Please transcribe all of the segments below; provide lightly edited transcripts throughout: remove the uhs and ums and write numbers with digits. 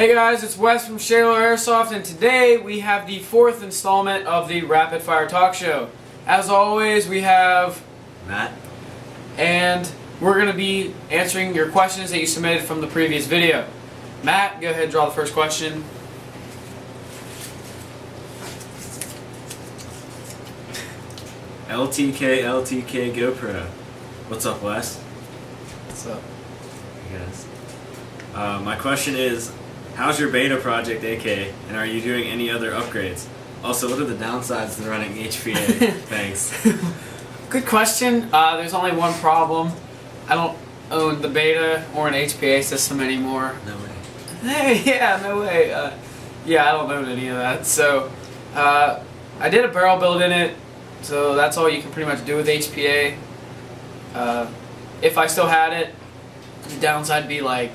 Hey guys, it's Wes from Shalo Airsoft, and today we have the 4th installment of the Rapid Fire Talk Show. As always, we have Matt, and we're going to be answering your questions that you submitted from the previous video. Matt, go ahead and draw the first question. LTK GoPro. What's up, Wes? What's up? Yes. My question is, how's your beta project, AK, and are you doing any other upgrades? Also, what are the downsides to running HPA? Thanks. Good question. There's only one problem. I don't own the beta or an HPA system anymore. No way. Hey, yeah, no way. Yeah, I don't own any of that. So, I did a barrel build in it, so that's all you can pretty much do with HPA. If I still had it, the downside would be like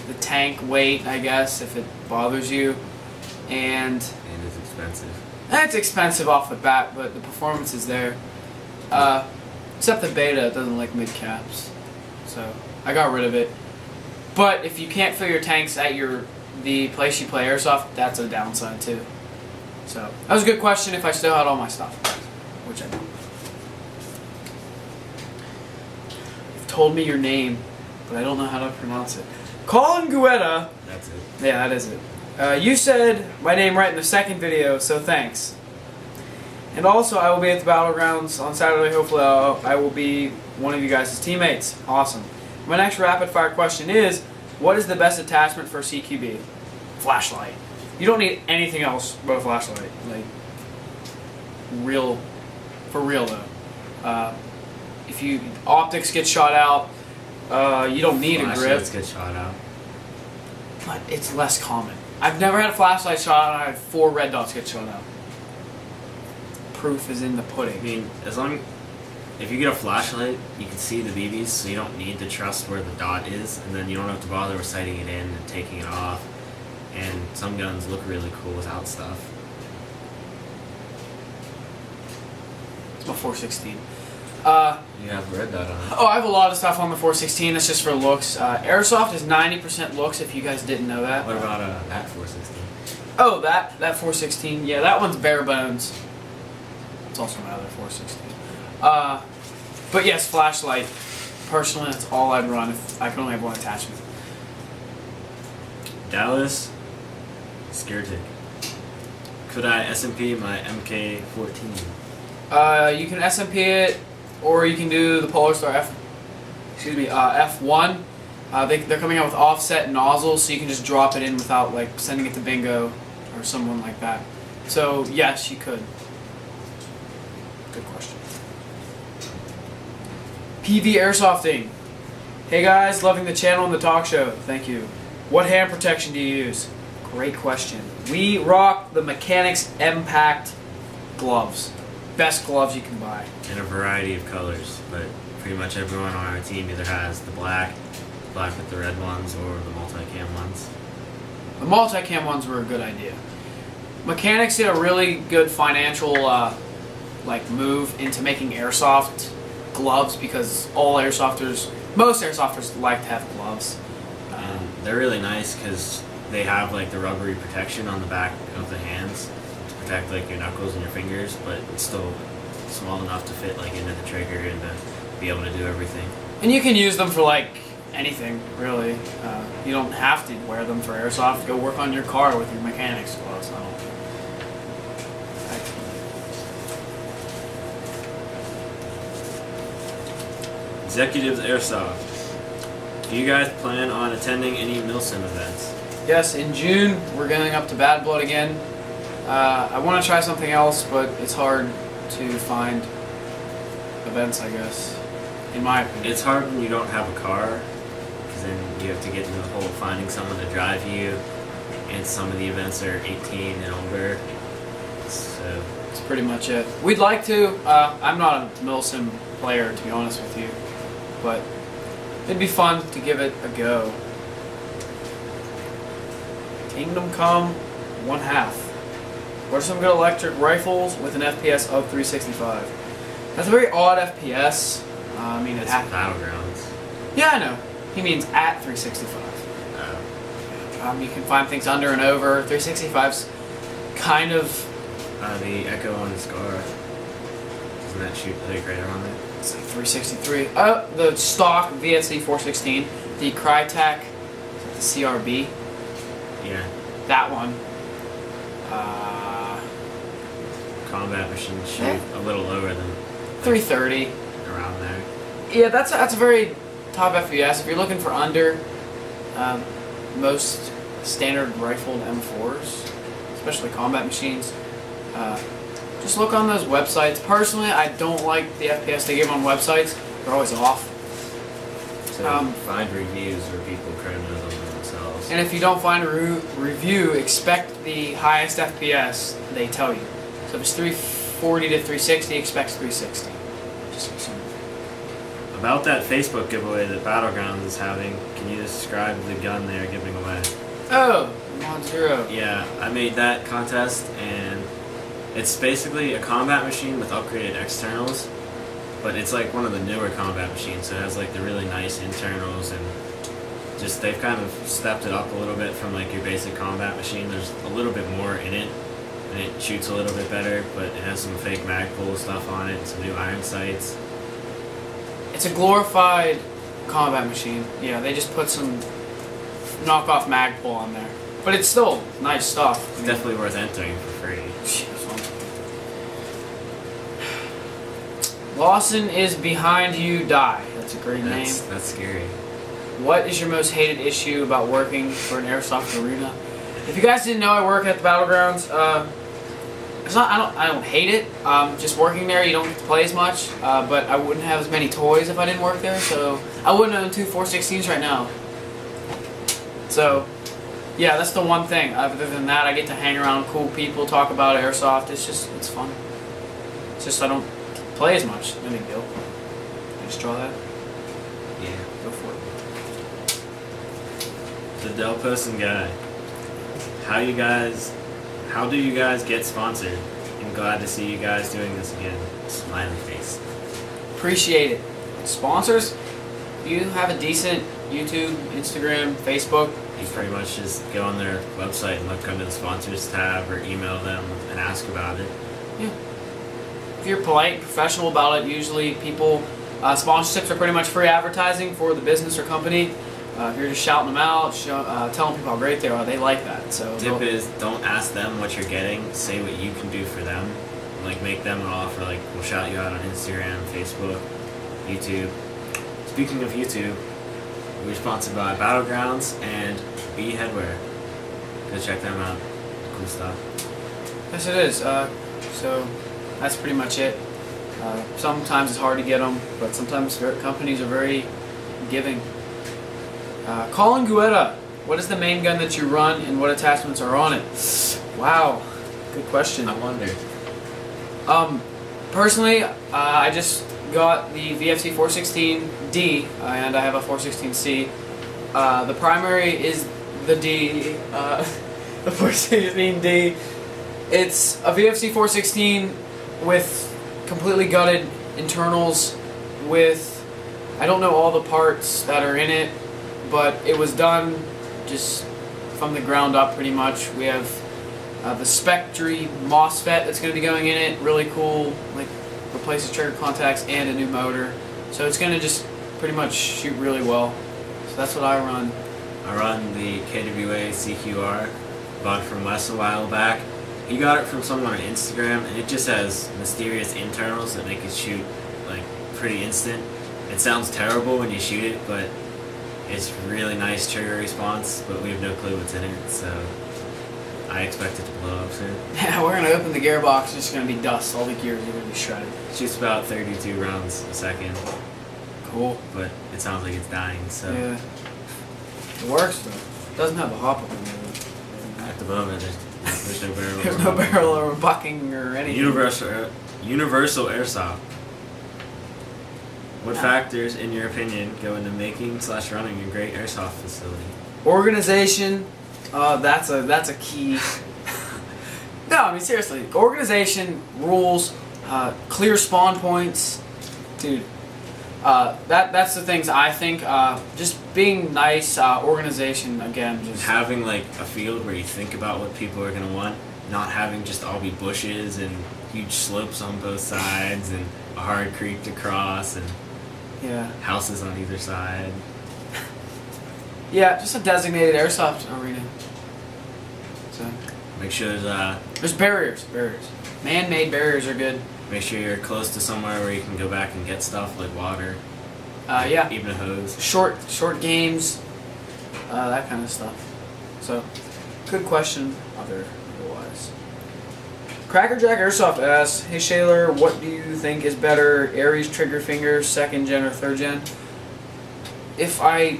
the tank weight, I guess, if it bothers you. And it's expensive. It's expensive off the bat, but the performance is there. Except the beta doesn't like mid caps, so I got rid of it. But if you can't fill your tanks at the place you play Airsoft, that's a downside too. So that was a good question. If I still had all my stuff, which I don't. You've told me your name, but I don't know how to pronounce it. Colin Guetta. That's it. Yeah, that is it. You said my name right in the second video, so thanks. And also, I will be at the Battlegrounds on Saturday. Hopefully, I will be one of you guys' teammates. Awesome. My next rapid fire question is, what is the best attachment for CQB? Flashlight. You don't need anything else but a flashlight. Like, for real though. If optics get shot out, you don't need a grip. Flashlights get shot out. But it's less common. I've never had a flashlight shot out, and I had 4 red dots get shot out. Proof is in the pudding. I mean, if you get a flashlight, you can see the BBs, so you don't need to trust where the dot is, and then you don't have to bother with sighting it in and taking it off. And some guns look really cool without stuff. It's my 416. You have a red dot on it. Oh, I have a lot of stuff on the 416. That's just for looks. Airsoft is 90% looks, if you guys didn't know that. What about that 416? Oh, that 416. Yeah, that one's bare bones. It's also my other 416. But yes, flashlight. Personally, that's all I'd run if I could only have one attachment. Dallas, Skirtic. Could I SMP my MK14? You can SMP it, or you can do the Polar Star F1. They're coming out with offset nozzles, so you can just drop it in without like sending it to Bingo or someone like that. So yes, you could. Good question. PV Airsofting. Hey guys, loving the channel and the talk show. Thank you. What hand protection do you use? Great question. We rock the Mechanics Impact gloves. Best gloves you can buy. In a variety of colors, but pretty much everyone on our team either has the black with the red ones, or the multicam ones. The multicam ones were a good idea. Mechanics did a really good financial move into making airsoft gloves, because most airsofters like to have gloves. And they're really nice because they have like the rubbery protection on the back of the hands to protect like your knuckles and your fingers, but it's still small enough to fit like into the trigger and to be able to do everything. And you can use them for like anything, really. You don't have to wear them for airsoft. Go work on your car with your mechanics gloves. Executives Airsoft. Do you guys plan on attending any Milsim events? Yes, in June we're going up to Bad Blood again. I want to try something else, but it's hard to find events, I guess, in my opinion. It's hard when you don't have a car, because then you have to get into the whole finding someone to drive you, and some of the events are 18 and older, so that's pretty much it. We'd like to. I'm not a Milsim player, to be honest with you, but it'd be fun to give it a go. Kingdom Come 1/2. What are some good electric rifles with an FPS of 365? That's a very odd FPS. I mean, it's Battlegrounds. Yeah, I know. He means at 365. You can find things under and over. 365's kind of... The Echo on the Scar. Doesn't that shoot like right around there? It's like 363. The stock VSC 416. The Crytek, the CRB. Yeah. That one. Combat machine shoot a little lower than 330. Around there. Yeah, that's a very top FPS. If you're looking for under most standard rifled M4s, especially combat machines, just look on those websites. Personally, I don't like the FPS they give on websites. They're always off. So find reviews where people credit them themselves. And if you don't find a review, expect the highest FPS they tell you. So if it's 340 to 360, expect 360. Just assume. About that Facebook giveaway that Battlegrounds is having, can you describe the gun they're giving away? Oh, Mod Zero. Yeah, I made that contest, and it's basically a combat machine with upgraded externals, but it's like one of the newer combat machines, so it has like the really nice internals, and just they've kind of stepped it up a little bit from like your basic combat machine. There's a little bit more in it, and it shoots a little bit better, but it has some fake Magpul stuff on it, and some new iron sights. It's a glorified combat machine. Yeah, they just put some knockoff Magpul on there. But it's still nice stuff. It's definitely worth entering for free. Lawson is behind you, die. That's a great name. That's scary. What is your most hated issue about working for an airsoft arena? If you guys didn't know, I work at the Battlegrounds. It's not. I don't hate it. Just working there, you don't get to play as much. But I wouldn't have as many toys if I didn't work there. So I wouldn't own two 416s right now. So yeah, that's the one thing. Other than that, I get to hang around cool people, talk about airsoft. It's fun. It's just I don't play as much. No big deal. Just draw that. Yeah. Go for it. The Del Person guy. How do you guys get sponsored? I'm glad to see you guys doing this again. Smiley face. Appreciate it. Sponsors? You have a decent YouTube, Instagram, Facebook. You pretty much just go on their website and look under the sponsors tab or email them and ask about it. Yeah. If you're polite and professional about it, usually people, sponsorships are pretty much free advertising for the business or company. If you're just shouting them out, telling people how great they are, they like that. So tip is, don't ask them what you're getting. Say what you can do for them. Like make them an offer. Like we'll shout you out on Instagram, Facebook, YouTube. Speaking of YouTube, we're sponsored by Battlegrounds and B Headwear. Go check them out. Cool stuff. Yes, it is. So that's pretty much it. Sometimes it's hard to get them, but sometimes companies are very giving. Colin Guetta, what is the main gun that you run and what attachments are on it? Wow, good question. I wonder. Personally, I just got the VFC 416D and I have a 416C. The primary is the D, the 416D. It's a VFC 416 with completely gutted internals with, I don't know all the parts that are in it, but it was done just from the ground up pretty much. We have the Spectre MOSFET that's going to be going in it, really cool, like replaces trigger contacts and a new motor. So it's going to just pretty much shoot really well. So that's what I run. I run the KWA CQR, bought from Wes a while back. He got it from someone on Instagram, and it just has mysterious internals that make it shoot like pretty instant. It sounds terrible when you shoot it, but it's really nice trigger response, but we have no clue what's in it, so I expect it to blow up soon. Yeah, we're going to open the gearbox, it's just going to be dust. All the gears are going to be shredded. It shoots about 32 rounds a second. Cool. But it sounds like it's dying, so. Yeah. It works, though. It doesn't have a hop up in it. At the moment, there's no barrel. There's no barrel or bucking or anything. Universal Airsoft. What factors, in your opinion, go into making/running a great airsoft facility? Organization, that's a key. No, I mean seriously, organization, rules, clear spawn points, dude. That's the things I think. Just being nice, organization again. Just having like a field where you think about what people are gonna want, not having just all be bushes and huge slopes on both sides and a hard creek to cross and yeah, houses on either side. Yeah, just a designated airsoft arena. So make sure there's barriers. Man-made barriers are good. Make sure you're close to somewhere where you can go back and get stuff like water. Yeah. Even a hose. Short games, that kind of stuff. So, good question. Otherwise, Crackerjack Airsoft asks, "Hey Shaler, what do you think is better, Aries trigger finger, 2nd gen or 3rd gen?" If I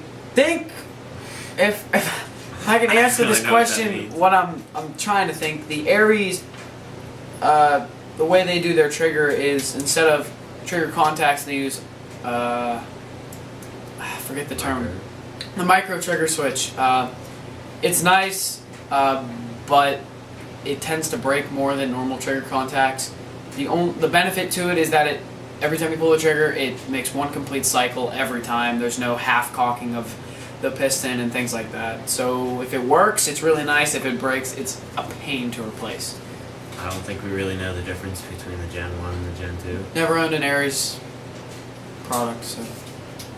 can answer really this know what that question, means. what I'm trying to think, the Aries, the way they do their trigger is instead of trigger contacts, they use I forget the term, the micro trigger switch. It's nice, but it tends to break more than normal trigger contacts. The benefit to it is that every time you pull the trigger, it makes one complete cycle every time. There's no half cocking of the piston and things like that. So if it works, it's really nice. If it breaks, it's a pain to replace. I don't think we really know the difference between the Gen 1 and the Gen 2. Never owned an Aries product, so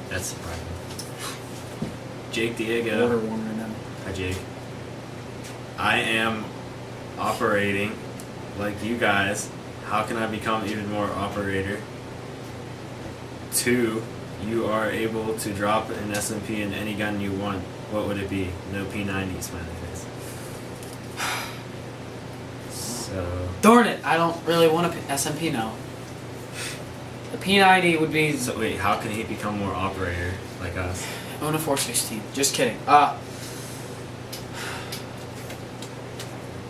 That's surprising. Jake order Diego. one right now. Hi Jake. I am operating like you guys. How can I become even more operator? 2, you are able to drop an SMP in any gun you want. What would it be? No P90 smiley face. So Darn it! I don't really want a SMP now. The P90 would be wait, how can he become more operator like us? own a 416. Just kidding. I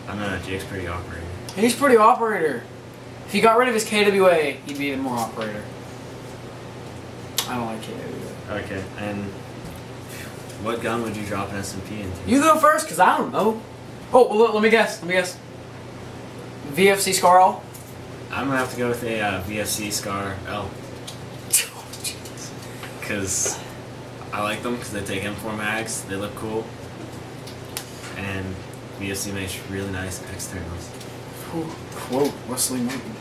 don't know, Jake's pretty operator. He's pretty operator. If he got rid of his KWA, he'd be even more operator. I don't like KWA. Okay, and what gun would you drop an SMP into? You go first, cause I don't know. Oh, well, let me guess. VFC Scar L. I'm gonna have to go with a VFC Scar L. Because I like them because they take M4 mags, they look cool, and VFC makes really nice externals. Quote Wesley Martin.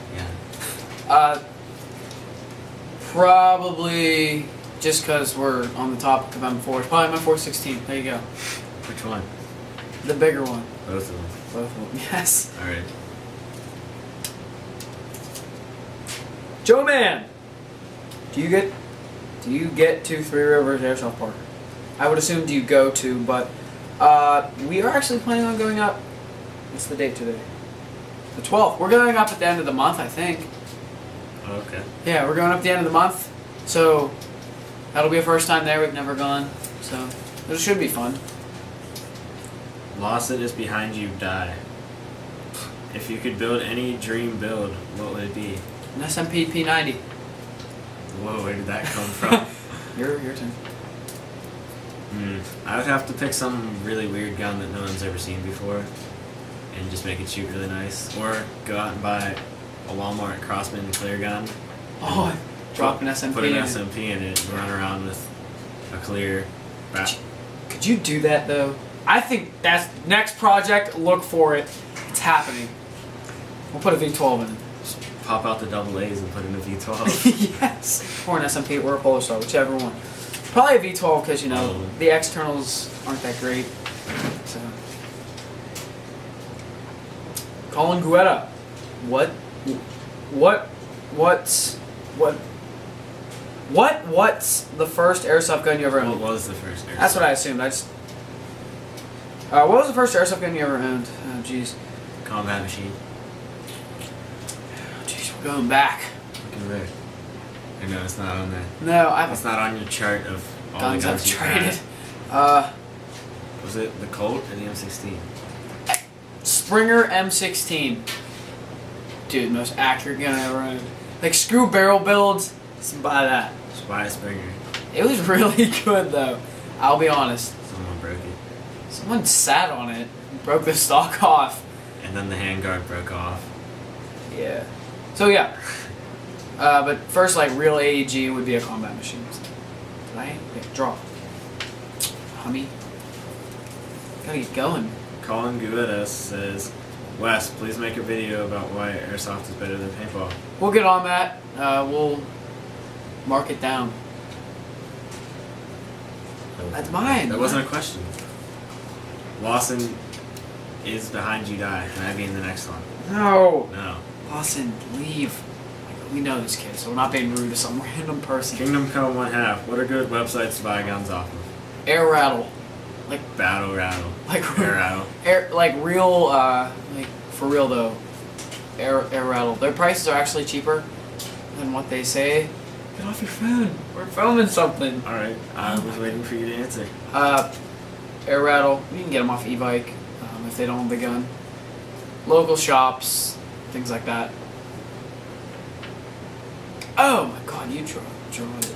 Yeah. Probably just because we're on the topic of M4. It's probably my 416. There you go. Which one? The bigger one. Both of them. Both of them. Yes. All right. Joe Man, do you get to Three Rivers Airsoft Park? I would assume do you go to, but we are actually planning on going up. What's the date today? The 12th. We're going up at the end of the month, I think. Okay. Yeah, we're going up at the end of the month, so that'll be a first time there. We've never gone, so it should be fun. Lost it is behind you, die. If you could build any dream build, what would it be? An SMP P90. Whoa, where did that come from? Your turn. I would have to pick some really weird gun that no one's ever seen before and just make it shoot really nice. Or go out and buy a Walmart Crossman clear gun. Oh, drop an SMP Put an in it. SMP in it and run around with a clear back. Could you do that though? I think that's next project. Look for it. It's happening. We'll put a V12 in it. Pop out the double A's and put in a V12. Yes. Or an SMP or a Polar Star, whichever one. Probably a V12 because, you know, the externals aren't that great. So. Colin Guetta. What's the first airsoft gun you ever owned? What was the first airsoft? That's what I assumed. What was the first airsoft gun you ever owned? Oh, jeez. Combat machine. Jeez, we're going back. Look at there. I know it's not on there. No, It's not on your chart of all guns the guns I've you've traded. had. Was it the Colt or the M16? Springer M16. Dude, most accurate gun I ever owned. Like, screw barrel builds, just buy that. Spy Springer. It was really good, though. I'll be honest. Someone broke it. Someone sat on it, broke the stock off. And then the handguard broke off. Yeah. So, yeah. But first, like real AEG would be a combat machine. Right? Yeah, draw. Hummy. Gotta get going. Colin Guetta says, Wes, please make a video about why Airsoft is better than paintball. We'll get on that. We'll mark it down. That's mine. That wasn't a question. Lawson is behind you, die. Can I be in the next one? No. No. Lawson, leave. We know this kid, so we're not being rude to some random person. Kingdom Come 1/2. What are good websites to buy guns off of? Air Rattle. Battle Rattle. Like Air Rattle. like real, like for real though. Air Rattle. Their prices are actually cheaper than what they say. Get off your phone. We're filming something. Alright, I was waiting for you to answer. Air Rattle. You can get them off e-bike if they don't have the gun. Local shops, things like that. Oh my god, you draw it.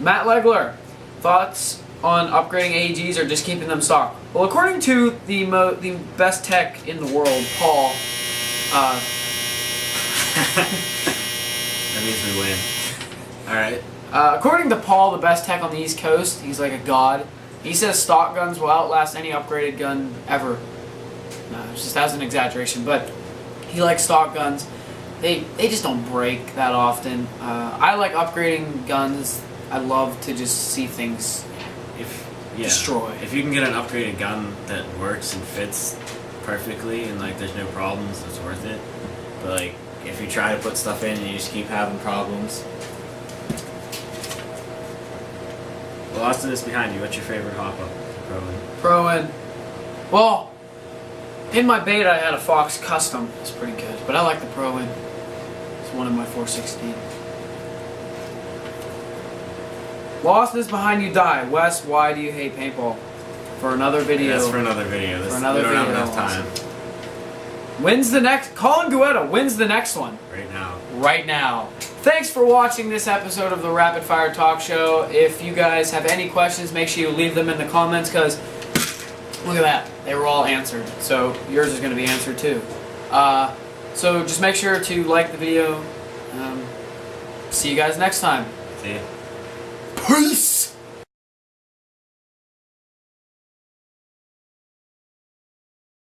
Matt Legler, thoughts on upgrading AEGs or just keeping them stock? Well, according to the best tech in the world, Paul, That means we win. Alright. according to Paul, the best tech on the East Coast, he's like a god. He says stock guns will outlast any upgraded gun ever. No, it's just as an exaggeration, but he likes stock guns. They just don't break that often. I like upgrading guns. I love to just see things destroy. If you can get an upgraded gun that works and fits perfectly and like there's no problems, it's worth it. But like if you try to put stuff in and you just keep having problems. Well, Austin is behind you. What's your favorite hop up? Pro-In. Well, in my beta I had a Fox Custom. It's pretty good, but I like the Pro-In. It's one of my 416. Lost is behind you, die. Wes, why do you hate paintball? For another video. That's for another video. For another we don't video. have enough time. Wins the next. Colin Guetta wins the next one. Right now. Right now. Thanks for watching this episode of the Rapid Fire Talk Show. If you guys have any questions, make sure you leave them in the comments because look at that. They were all answered. So yours is going to be answered too. So just make sure to like the video. See you guys next time. See ya. Peace!